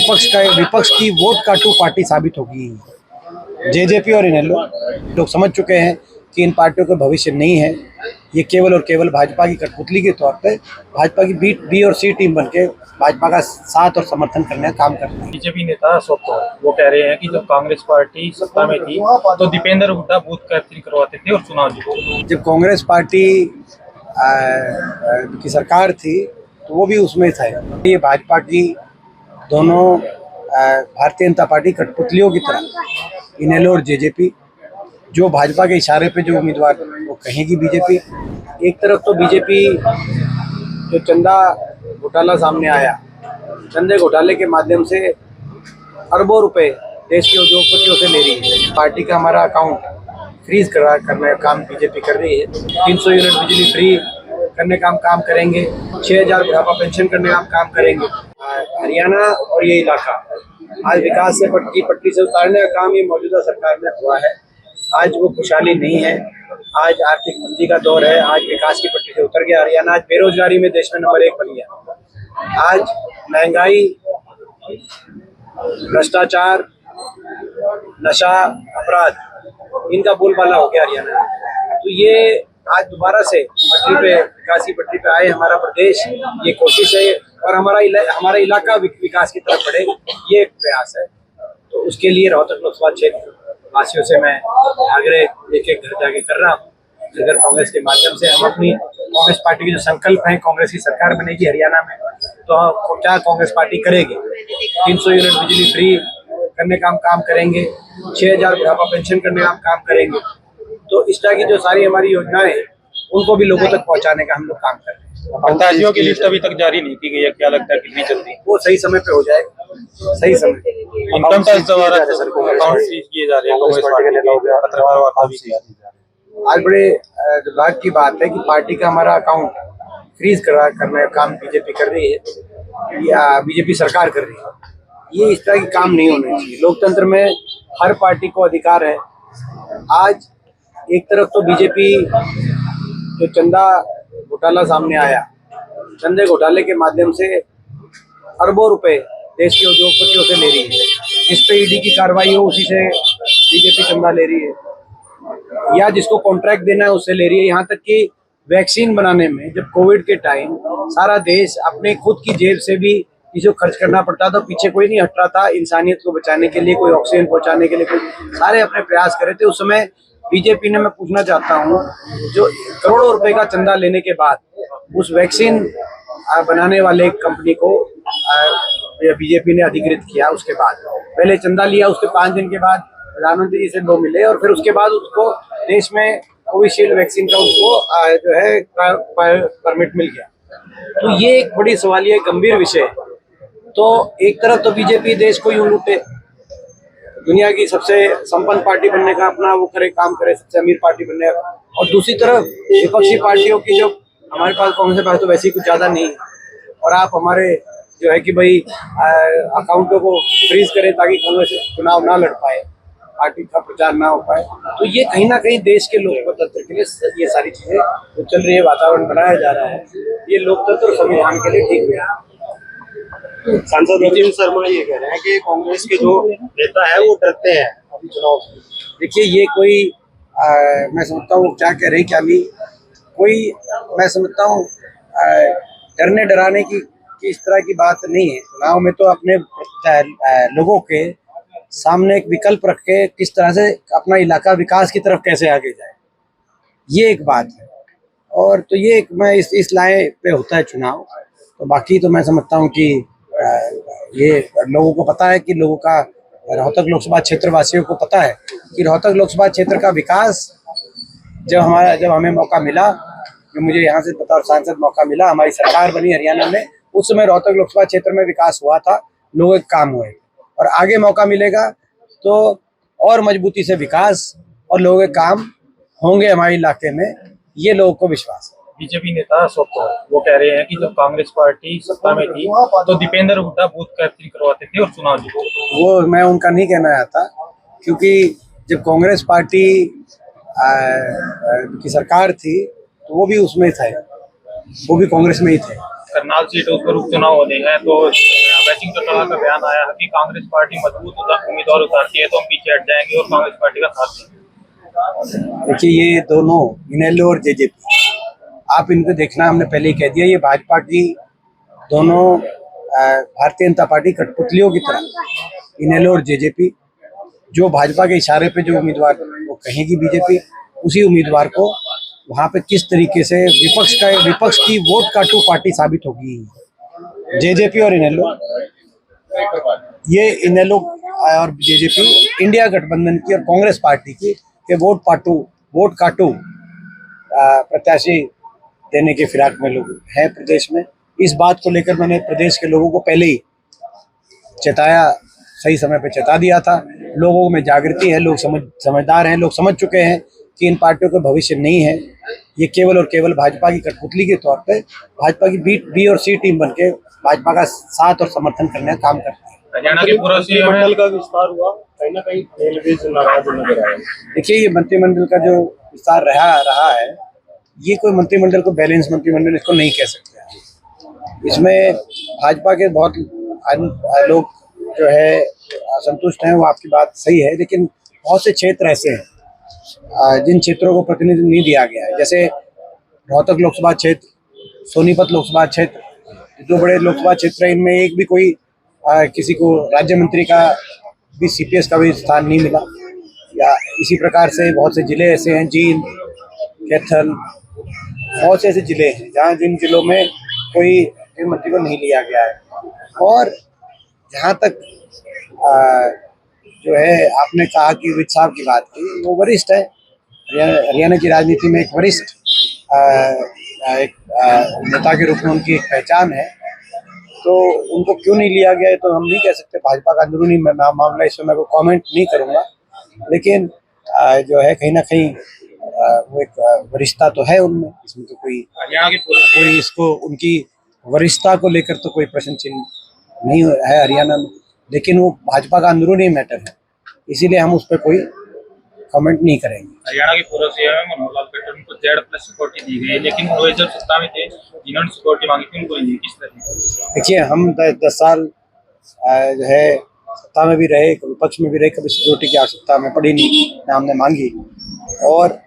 विपक्ष की वोट का टू पार्टी साबित होगी। जेजेपी और इनेलो लोग समझ चुके हैं कि इन पार्टियों का भविष्य नहीं है। ये केवल और केवल भाजपा की कठपुतली के तौर पे भाजपा की बी और सी टीम बनके भाजपा का साथ और समर्थन करने का काम करते हैं। बीजेपी नेता अशोक तंवर वो कह रहे हैं कि जब कांग्रेस पार्टी सत्ता में थी तो दीपेंद्र हुड्डा बूथ कैप्चरिंग करवाते थे और चुनाव जीते। जब कांग्रेस पार्टी की सरकार थी तो वो भी उसमें था। ये भाजपा की दोनों भारतीय जनता पार्टी कठपुतलियों की तरह इनेलो और जेजेपी, जो भाजपा के इशारे पे जो उम्मीदवार वो कहेगी बीजेपी। एक तरफ तो बीजेपी जो चंदा घोटाला सामने आया, चंदे घोटाले के माध्यम से अरबों रुपए देश के उद्योगपतियों से ले रही है। पार्टी का हमारा अकाउंट फ्रीज करने का काम बीजेपी कर रही है। 300 यूनिट बिजली फ्री करने का हम काम करेंगे। 6000 बुढ़ापा पेंशन करने का हम काम करेंगे। हरियाणा और ये इलाका आज विकास से पटरी से उतारने का काम ये मौजूदा सरकार में हुआ है। आज वो खुशहाली नहीं है, आज आर्थिक मंदी का दौर है। आज विकास की पटरी से उतर गया हरियाणा। आज बेरोजगारी में देश में नंबर 1 बन गया। आज महंगाई, भ्रष्टाचार, नशा, अपराध, इनका बोलबाला हो गया हरियाणा। तो ये आज दोबारा से पटरी पे, विकास की पटरी पे आए हमारा प्रदेश, ये कोशिश है और हमारा इलाका विकास की तरफ बढ़े, ये एक प्रयास है। तो उसके लिए रोहतक लोकसभा क्षेत्र वासियों से मैं आग्रह एक घर जाके कर रहा हूँ। अगर कांग्रेस के माध्यम से हम अपनी कांग्रेस पार्टी की जो संकल्प है, कांग्रेस की सरकार बनेगी हरियाणा में, तो क्या कांग्रेस पार्टी करेगी? 300 यूनिट बिजली फ्री करने का हम काम करेंगे। 6000 बुढ़ापा पेंशन करने का हम काम करेंगे। तो इस तरह की जो सारी हमारी योजनाएं हैं उनको भी लोगों तक पहुंचाने का हम लोग काम कर रहे हैं। प्रत्याशियों की लिस्ट अभी तक जारी नहीं की गई है, क्या लगता है कितनी जल्दी? वो सही समय पे हो जाएगा, सही समय। इनकम टैक्स द्वारा अकाउंट फ्रीज किए जा रहे हैं कांग्रेस पार्टी के, पत्रकार वार्ता भी किया। आज बड़े दुर्भाग्य की बात है कि पार्टी का हमारा अकाउंट फ्रीज करने का काम बीजेपी कर रही है या बीजेपी सरकार कर रही है। ये इस तरह के काम नहीं होने चाहिए। लोकतंत्र में हर पार्टी को अधिकार है। आज एक तरफ तो बीजेपी जो चंदा घोटाला सामने आया, चंदे घोटाले के माध्यम से अरबों रुपए देश के उद्योगपतियों से ले रही है। जिस पे ईडी की कार्रवाई हो उसी से बीजेपी चंदा ले रही है, या जिसको कॉन्ट्रैक्ट देना है उससे ले रही है। यहाँ तक कि वैक्सीन बनाने में जब कोविड के टाइम सारा देश अपने खुद की जेब से भी किसी को खर्च करना पड़ता था, पीछे कोई नहीं हट रहा था। इंसानियत को बचाने के लिए, कोई ऑक्सीजन पहुंचाने के लिए, कोई सारे अपने प्रयास कर रहे थे। उस समय बीजेपी ने, मैं पूछना चाहता हूँ, जो करोड़ों रुपए का चंदा लेने के बाद उस वैक्सीन बनाने वाले कंपनी को बीजेपी ने अधिकृत किया। उसके बाद पहले चंदा लिया, उसके 5 दिन के बाद प्रधानमंत्री जी से वो मिले और फिर उसके बाद उसको देश में कोविशील्ड वैक्सीन का उसको जो है परमिट मिल गया। तो ये एक बड़ी सवालिया गंभीर विषय है। तो एक तरफ तो बीजेपी देश को यूं लूटे, दुनिया की सबसे संपन्न पार्टी बनने का अपना वो करे, काम करे, सबसे अमीर पार्टी बनने का, और दूसरी तरफ विपक्षी पार्टियों की जो हमारे पास कांग्रेस के पास तो वैसे ही कुछ ज्यादा नहीं है, और आप हमारे जो है कि भाई अकाउंटों को फ्रीज करें ताकि कांग्रेस चुनाव ना लड़ पाए, पार्टी का प्रचार ना हो पाए। तो ये कहीं ना कहीं देश के लोकतंत्र के लिए ये सारी चीजें जो चल रही है, वातावरण बनाया जा रहा है, ये लोकतंत्र और संविधान के लिए ठीक नहीं है। सांसद रविंद्र शर्मा ये कह रहे हैं कि कांग्रेस के जो नेता है वो डरते हैं अभी चुनाव से। देखिए, ये कोई मैं समझता हूँ क्या कह रहे क्या नहीं, कोई मैं समझता हूँ डरने डराने की इस तरह की बात नहीं है। चुनाव में तो अपने लोगों के सामने एक विकल्प रख के किस तरह से अपना इलाका विकास की तरफ कैसे आगे जाए, ये एक बात है। और तो ये एक मैं इस लाइन पे होता है चुनाव। तो बाकी तो मैं समझता हूँ कि ये लोगों को पता है कि लोगों का, रोहतक लोकसभा क्षेत्र वासियों को पता है कि रोहतक लोकसभा क्षेत्र का विकास जब हमें मौका मिला, जो मुझे यहाँ से बतौर सांसद मौका मिला, हमारी सरकार बनी हरियाणा में, उस समय रोहतक लोकसभा क्षेत्र में विकास हुआ था, लोगों के काम हुए। और आगे मौका मिलेगा तो और मजबूती से विकास और लोगों के काम होंगे हमारे इलाके में, ये लोगों को विश्वास है। बीजेपी नेता अशोक तंवर वो कह रहे हैं कि जब कांग्रेस पार्टी सत्ता में थी तो दीपेंद्र हुड्डा बूथ कैप्चरिंग करवाते थे और चुनाव जीते। वो मैं उनका नहीं कहना चाहता, क्योंकि जब कांग्रेस पार्टी की सरकार थी तो वो भी उसमें थे, वो भी कांग्रेस में ही थे। करनाल सीट है उस पर उपचुनाव होने हैं, तो अभय चौटाला का बयान आया है कि कांग्रेस पार्टी मजबूत उम्मीदवार उतारती है तो हम पीछे हट जाएंगे और कांग्रेस पार्टी का साथ देंगे। देखिए, ये दोनों इनेलो और जेजेपी, आप इनको देखना, हमने पहले ही कह दिया, ये भाजपा की दोनों भारतीय जनता पार्टी कठपुतलियों की तरह। इनेलो और जेजेपी जो भाजपा के इशारे पे जो उम्मीदवार वो कहेगी बीजेपी, उसी उम्मीदवार को वहाँ पे किस तरीके से विपक्ष की वोट काटू पार्टी साबित होगी। जेजेपी और इनेलो, ये इनेलो और जेजेपी इंडिया गठबंधन की और कांग्रेस पार्टी की के वोट काटू प्रत्याशी देने के फिराक में लोग हैं प्रदेश में। इस बात को लेकर मैंने प्रदेश के लोगों को पहले ही चेताया, सही समय पे चेता दिया था। लोगों में जागृति है, लोग समझदार हैं, लोग समझ चुके हैं कि इन पार्टियों का भविष्य नहीं है। ये केवल और केवल भाजपा की कठपुतली के तौर पे भाजपा की बी और सी टीम बनके भाजपा का साथ और समर्थन करने का काम करते हैं। हरियाणा के पूर्व सीएम मंडल का विस्तार हुआ, कहीं ना कहीं रेलवे नाराज नजर आया। देखिए, ये मंत्रिमंडल का जो विस्तार रहा है, ये कोई मंत्रिमंडल को बैलेंस मंत्रिमंडल इसको नहीं कह सकते। इसमें भाजपा के बहुत लोग जो है असंतुष्ट हैं, वो आपकी बात सही है, लेकिन बहुत से क्षेत्र ऐसे हैं जिन क्षेत्रों को प्रतिनिधित्व नहीं दिया गया है। जैसे रोहतक लोकसभा क्षेत्र, सोनीपत लोकसभा क्षेत्र, जो बड़े लोकसभा क्षेत्र हैं, इनमें एक भी कोई किसी को राज्य मंत्री का भी, सीपीएस का भी स्थान नहीं मिला। या इसी प्रकार से बहुत से जिले ऐसे हैं, जींद, कैथल, बहुत से ऐसे जिले हैं जहाँ जिन जिलों में कोई मंत्री को नहीं लिया गया है। और जहाँ तक जो है आपने कहा कि विज साहब की बात की, वो वरिष्ठ है, हरियाणा की राजनीति में एक वरिष्ठ नेता के रूप में उनकी एक पहचान है। तो उनको क्यों नहीं लिया गया है तो हम नहीं कह सकते, भाजपा का अंदरूनी मामला, इसमें मैं कोई कमेंट नहीं करूँगा। लेकिन जो है कहीं ना कहीं वो एक वरिष्ठता तो है उनमें, इसमें तो कोई इसको उनकी वरिष्ठता को लेकर तो कोई प्रश्न चिन्ह नहीं है हरियाणा में। लेकिन वो भाजपा का अंदरूनी मैटर है, इसीलिए हम उस पर कोई कमेंट नहीं करेंगे। हरियाणा के पूर्व सीएम मनोहर लाल खट्टर को Z+ सिक्योरिटी दी गई, लेकिन वो जब सत्ता में थे जिन्होंने सिक्योरिटी मांगी थी उनको नहीं, किस तरह? देखिए, हम 10 साल जो है सत्ता में भी रहे, विपक्ष में भी रहे, कभी सिक्योरिटी की आवश्यकता हमें पड़ी नहीं, ना हमने मांगी। और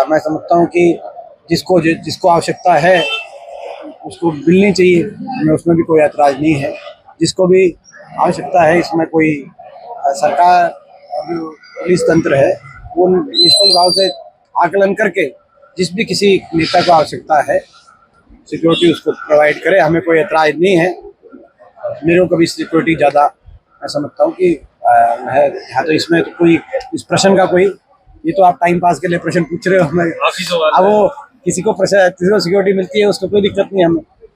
मैं समझता हूँ कि जिसको आवश्यकता है उसको मिलनी चाहिए, हमें उसमें भी कोई ऐतराज़ नहीं है। जिसको भी आवश्यकता है, इसमें कोई सरकार जो पुलिस तंत्र है वो निष्पक्ष भाव से आकलन करके जिस भी किसी नेता को आवश्यकता है सिक्योरिटी उसको प्रोवाइड करे, हमें कोई ऐतराज़ नहीं है। मेरे को कभी सिक्योरिटी ज़्यादा, मैं समझता हूँ कि है। हाँ, तो इसमें तो कोई इस प्रश्न का कोई, ये तो आप टाइम पास के लिए प्रश्न पूछ रहे हो हमें। अब वो किसी को सिक्योरिटी मिलती है उसको कोई दिक्कत नहीं हमें।